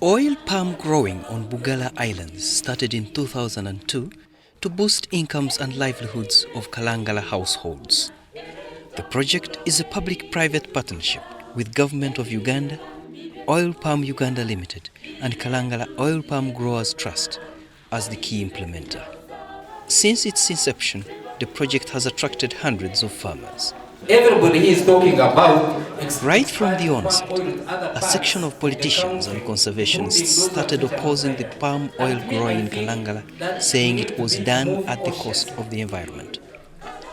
Oil palm growing on Bugala Islands started in 2002 to boost incomes and livelihoods of Kalangala households. The project is a public-private partnership with Government of Uganda, Oil Palm Uganda Limited and Kalangala Oil Palm Growers Trust as the key implementer. Since its inception, the project has attracted hundreds of farmers. Everybody is talking about... Right from the onset, a section of politicians and conservationists started opposing the palm oil growing in Kalangala, saying it was done at the cost of the environment.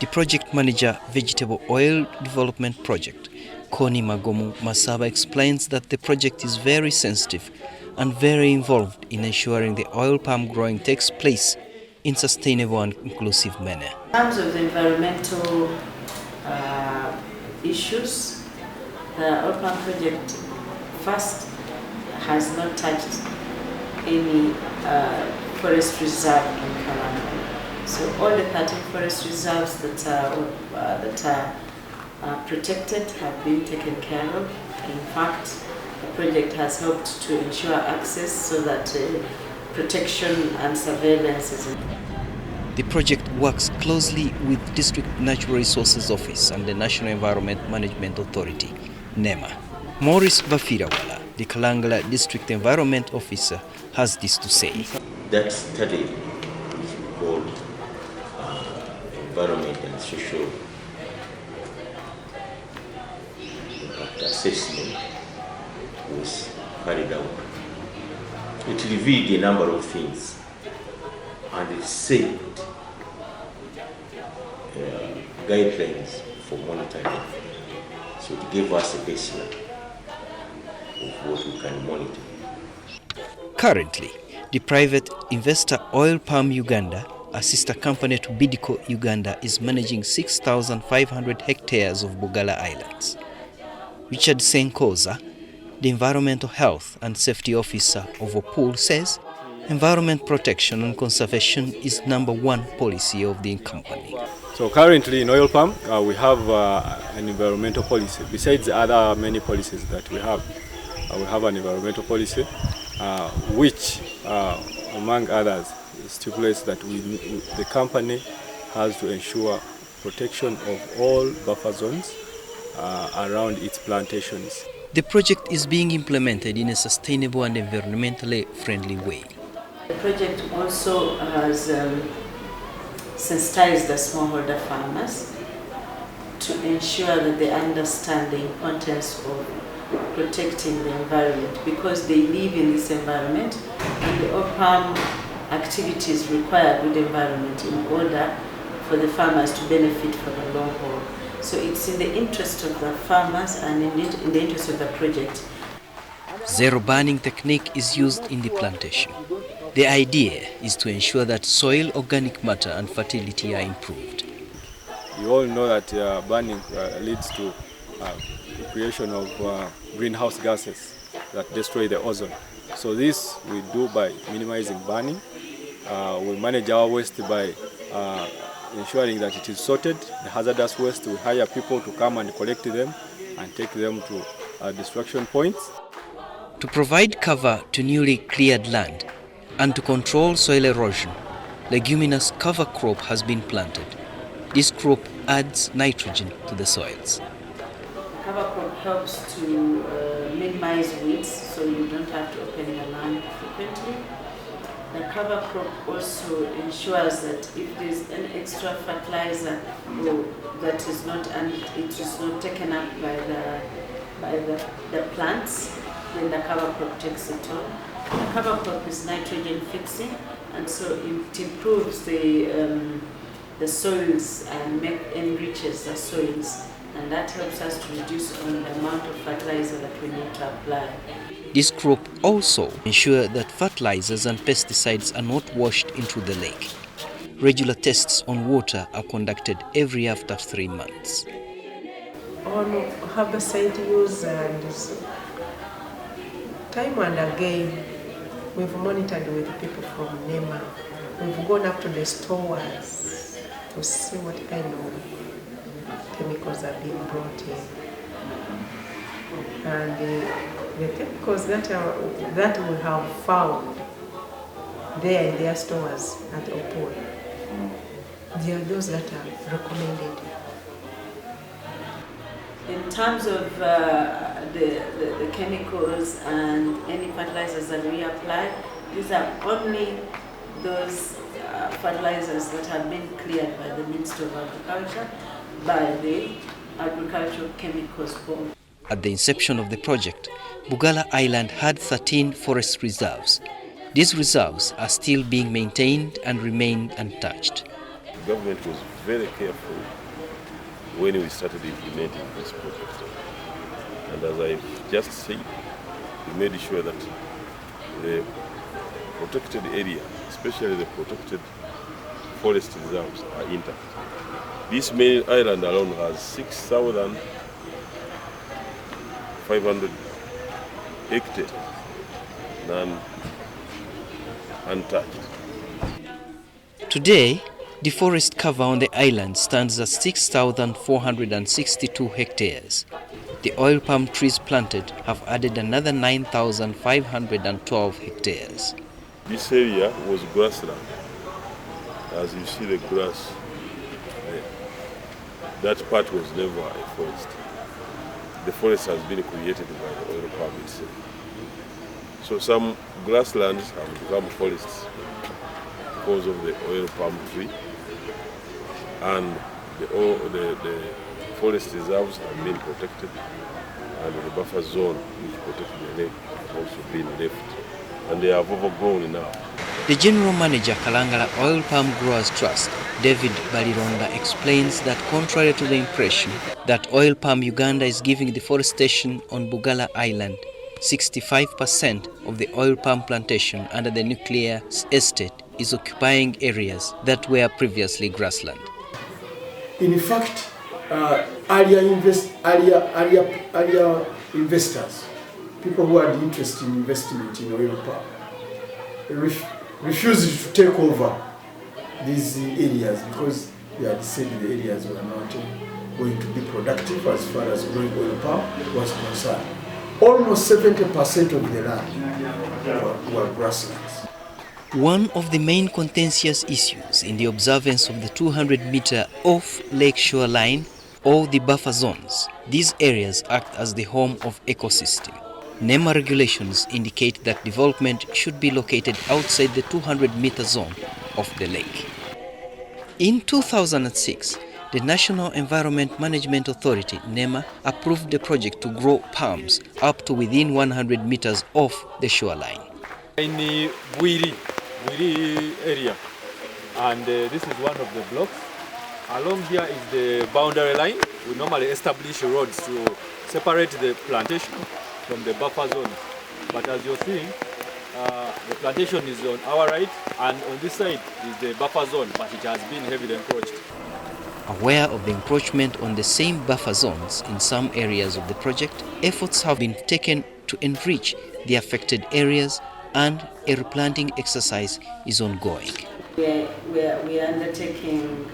The project manager, Vegetable Oil Development Project, Koni Magomu Masaba, explains that the project is very sensitive and very involved in ensuring the oil palm growing takes place in sustainable and inclusive manner. In terms of the environmental issues, the oil palm project first has not touched any forest reserve in Kalangala. So all the 13 forest reserves that are protected have been taken care of. In fact, the project has helped to ensure access so that protection and surveillance is. The project works closely with District Natural Resources Office and the National Environment Management Authority, NEMA. Maurice Bafirawala, the Kalangala District Environment Officer, has this to say. That study is called Environment and Social Impact Assessment was carried out. It revealed a number of things and it set guidelines for monitoring. So it gave us a baseline of what we can monitor. Currently, the private investor Oil Palm Uganda, a sister company to Bidco Uganda, is managing 6,500 hectares of Bugala Islands. Richard Senkoza, the Environmental Health and Safety Officer of OPUL, says environment protection and conservation is #1 policy of the company. So currently in oil palm, we have an environmental policy. Besides the other many policies that we have an environmental policy which, among others, stipulates that the company has to ensure protection of all buffer zones around its plantations. The project is being implemented in a sustainable and environmentally friendly way. The project also has sensitized the smallholder farmers to ensure that they understand the importance of protecting the environment because they live in this environment and the oil palm activities require good environment in order for the farmers to benefit for the long haul. So it's in the interest of the farmers and in the interest of the project. Zero burning technique is used in the plantation. The idea is to ensure that soil organic matter and fertility are improved. You all know that burning leads to the creation of greenhouse gases that destroy the ozone. So this we do by minimizing burning. We manage our waste by ensuring that it is sorted. The hazardous waste, we hire people to come and collect them and take them to destruction points. To provide cover to newly cleared land and to control soil erosion, leguminous cover crop has been planted. This crop adds nitrogen to the soils. Cover crop helps to minimize weeds, so you don't have to open the land frequently. The cover crop also ensures that if there is an extra fertilizer that is not taken up by the plants, then the cover crop takes it on. The cover crop is nitrogen fixing, and so it improves the soils and enriches the soils, and that helps us to reduce on the amount of fertilizer that we need to apply. This crop also ensures that fertilizers and pesticides are not washed into the lake. Regular tests on water are conducted every after 3 months. on herbicide use, and time and again we've monitored with people from NEMA. We've gone up to the stores to see what kind of chemicals are being brought in. And the chemicals that we have found there in their stores at Opol, they are those that are recommended. In terms of the chemicals and any fertilizers that we apply, these are only those fertilizers that have been cleared by the Ministry of Agriculture, by the Agricultural Chemicals Board. At the inception of the project, Bugala Island had 13 forest reserves. These reserves are still being maintained and remain untouched. The government was very careful when we started implementing this project. And as I've just said, we made sure that the protected area, especially the protected forest reserves, are intact. This main island alone has 6,500 hectares, none untouched. Today, the forest cover on the island stands at 6,462 hectares. The oil palm trees planted have added another 9,512 hectares. This area was grassland. As you see the grass there, that part was never a forest. The forest has been created by the oil palm itself. So some grasslands have become forests because of the oil palm tree, and the forest reserves have been protected, and the buffer zone which protected the lake has also been left, and they have overgrown now. The General Manager, Kalangala Oil Palm Growers Trust, David Balironda, explains that contrary to the impression that Oil Palm Uganda is giving deforestation on Bugala Island, 65% of the oil palm plantation under the nuclear estate is occupying areas that were previously grassland. In fact, earlier investors, people who had interest in investment in oil palm, refused to take over these areas because they had said the areas were not going to be productive as far as growing oil palm was concerned. Almost 70% of the land were grasslands. One of the main contentious issues in the observance of the 200-meter off-lake shoreline or the buffer zones, these areas act as the home of ecosystem. NEMA regulations indicate that development should be located outside the 200-meter zone of the lake. In 2006, the National Environment Management Authority, NEMA, approved the project to grow palms up to within 100 meters off the shoreline. In the Bwiri area, and this is one of the blocks. Along here is the boundary line. We normally establish roads to separate the plantation from the buffer zone. But as you're seeing, the plantation is on our right, and on this side is the buffer zone, but it has been heavily encroached. Aware of the encroachment on the same buffer zones in some areas of the project, efforts have been taken to enrich the affected areas, and a replanting exercise is ongoing. We are undertaking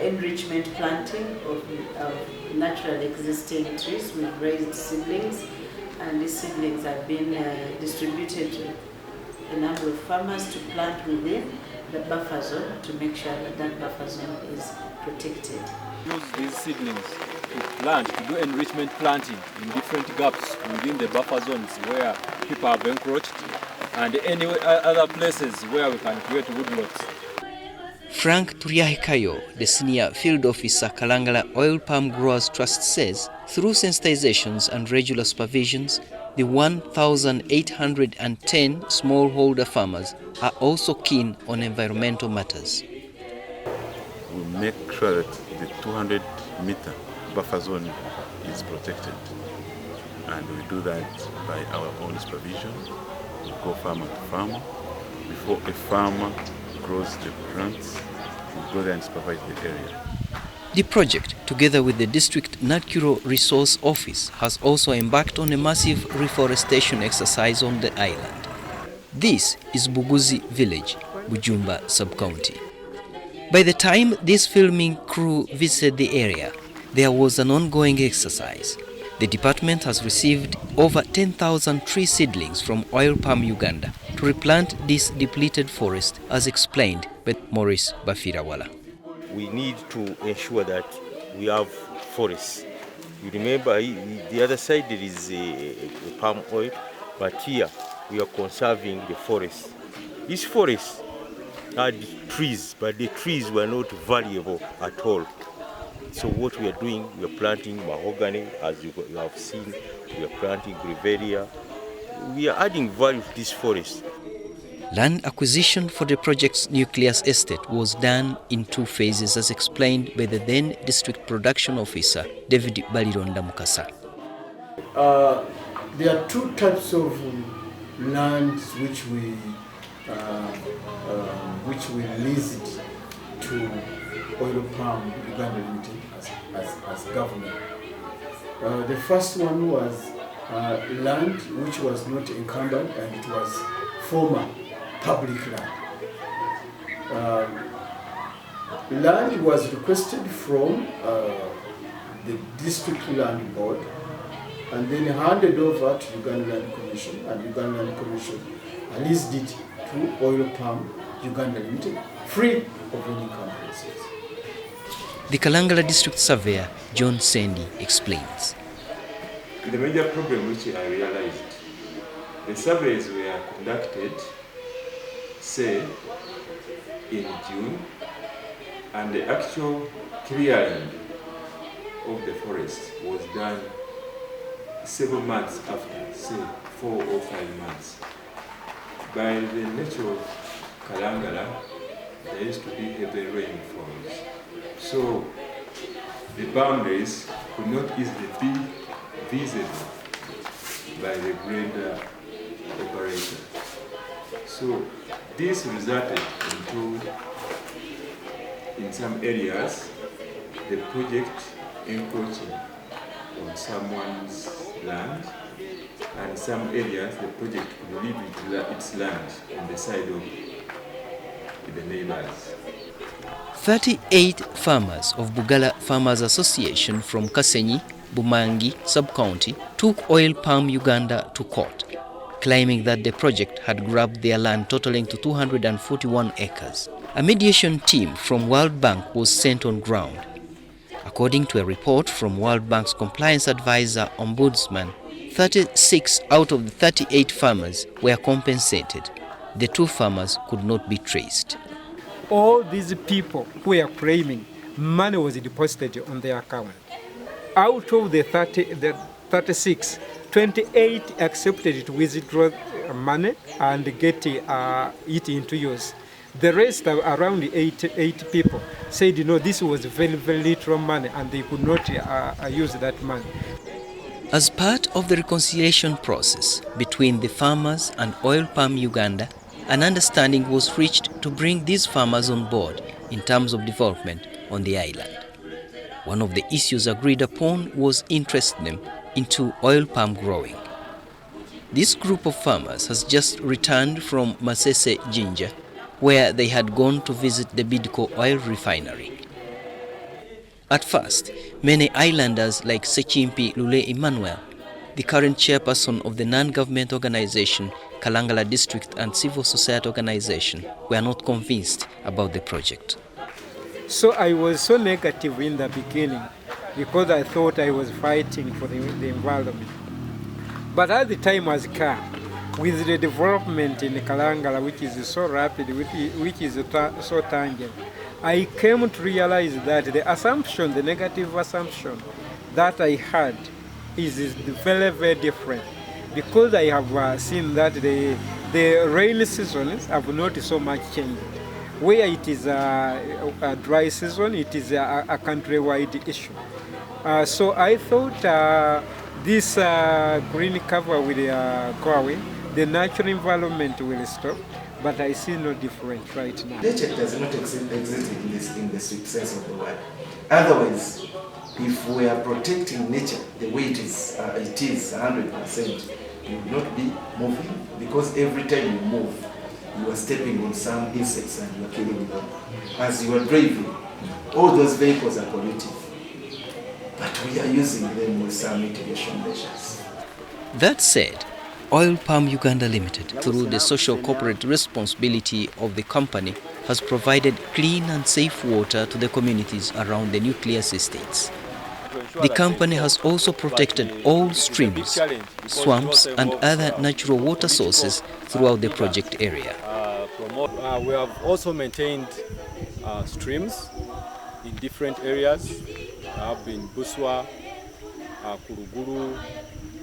enrichment planting of naturally existing trees with raised seedlings, and these seedlings have been distributed to a number of farmers to plant within the buffer zone to make sure that that buffer zone is protected. Use these seedlings to plant, to do enrichment planting in different gaps within the buffer zones where people have encroached, and any other places where we can create woodlots. Frank Turiahikayo, the senior field officer, Kalangala Oil Palm Growers Trust, says through sensitizations and regular supervisions, the 1,810 smallholder farmers are also keen on environmental matters. We make sure that the 200-meter buffer zone is protected, and we do that by our own supervision. We go farmer to farmer. Before a farmer grows the plants, we go there and supervise the area. The project, together with the District Natural Resource Office, has also embarked on a massive reforestation exercise on the island. This is Buguzi village, Bujumba sub-county. By the time this filming crew visited the area, there was an ongoing exercise. The department has received over 10,000 tree seedlings from Oil Palm Uganda to replant this depleted forest, as explained by Maurice Bafirawala. We need to ensure that we have forests. You remember, the other side there is a palm oil, but here we are conserving the forest. These forests had trees, but the trees were not valuable at all. So what we are doing, we are planting mahogany, as you have seen, we are planting grevillea. We are adding value to this forest. Land acquisition for the project's nucleus estate was done in 2 phases, as explained by the then District Production Officer, David Balironda Mukasa. There are 2 types of lands which we leased to Oil Palm Uganda Limited as government. The first one was land which was not encumbered, and it was former public land. Land was requested from the District Land Board and then handed over to Uganda Land Commission, and Uganda Land Commission leased it to Oil Palm Uganda Limited, free of any encumbrances. The Kalangala District Surveyor, John Sendi, explains. The major problem which I realized, the surveys were conducted, say, in June, and the actual clearing of the forest was done several months after, say 4 or 5 months. By the nature of Kalangala, there used to be heavy rainfalls. So the boundaries could not easily be visible by the grader operator. So this resulted into, in some areas, the project encroaching on someone's land, and some areas the project could leave its land on the side of the neighbors. 38 farmers of Bugala Farmers Association from Kasenyi, Bumangi sub-county took Oil Palm Uganda to court, claiming that the project had grabbed their land totaling to 241 acres. A mediation team from World Bank was sent on ground. According to a report from World Bank's compliance advisor ombudsman, 36 out of the 38 farmers were compensated. The 2 farmers could not be traced. All these people who are claiming money was deposited on their account. Out of the 36, 28 accepted to withdraw money and get it into use. The rest, around 8 people, said, this was very, very little money and they could not use that money. As part of the reconciliation process between the farmers and Oil Palm Uganda, an understanding was reached to bring these farmers on board in terms of development on the island. One of the issues agreed upon was interesting them into oil palm growing. This group of farmers has just returned from Masese Jinja, where they had gone to visit the Bidco oil refinery. At first, many islanders like Sechimpi Lule Emmanuel, the current chairperson of the non-government organization Kalangala District and Civil Society Organization, were not convinced about the project. So I was so negative in the beginning because I thought I was fighting for the environment. But as the time has come, with the development in Kalangala, which is so rapid, which is so tangible, I came to realize that the assumption, the negative assumption that I had is very, very different. Because I have seen that the rainy seasons have not so much changed. Where it is a dry season, it is a countrywide issue. So I thought this green cover will go away, the natural environment will stop, but I see no difference right now. Nature does not exist in the strict sense of the word. Otherwise, if we are protecting nature the way it is 100%, you would not be moving, because every time you move, you are stepping on some insects and you are killing them. As you are driving, all those vehicles are polluting, but we are using them with some mitigation measures. That said, Oil Palm Uganda Limited, through the social corporate responsibility of the company, has provided clean and safe water to the communities around the nucleus estates. The company has also protected all streams, swamps and other natural water sources throughout the project area. We have also maintained streams in different areas. Have been Buswa, Kuruguru,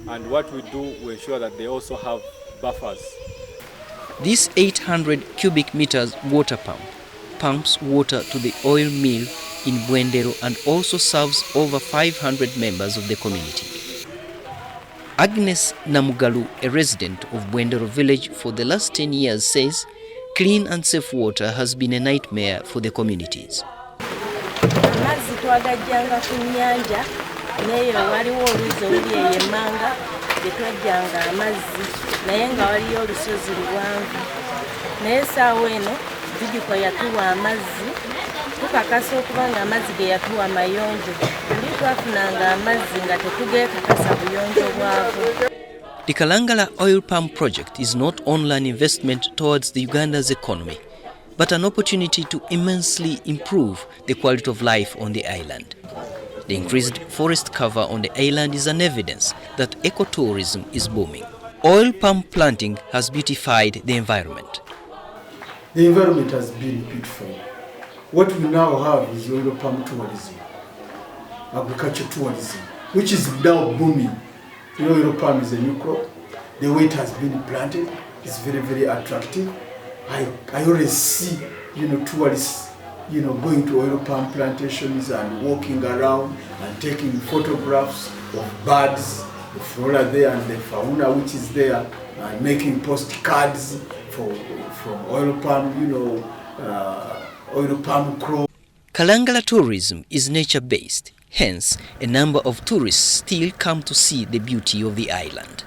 and what we do, we ensure that they also have buffers. This 800 cubic meters water pump pumps water to the oil mill in Bwendero and also serves over 500 members of the community. Agnes Namugalu, a resident of Bwendero village for the last 10 years, says clean and safe water has been a nightmare for the communities. Neyo waliwo oluzi oluli ey'emmanga gye twajjanga amazzi naye nga waliyo olusozi luwanvu. Naye essaawa eno Vijiko yatuwa amazzi, tukakasa okuba nga amazzi ge yatuwa mayonjo. Buli twafunanga amazzi nga tetugeekakasa buyonjo bwago. The Kalangala oil palm project is not only an investment towards the Uganda's economy, but an opportunity to immensely improve the quality of life on the island. The increased forest cover on the island is an evidence that ecotourism is booming. Oil palm planting has beautified the environment. The environment has been beautiful. What we now have is oil palm tourism, agriculture tourism, which is now booming. You know, oil palm is a new crop. The way it has been planted is very, very attractive. I always see, tourists, going to oil palm plantations and walking around and taking photographs of birds, the flora there and the fauna which is there, and making postcards from oil palm, oil palm crop. Kalangala tourism is nature-based. Hence, a number of tourists still come to see the beauty of the island.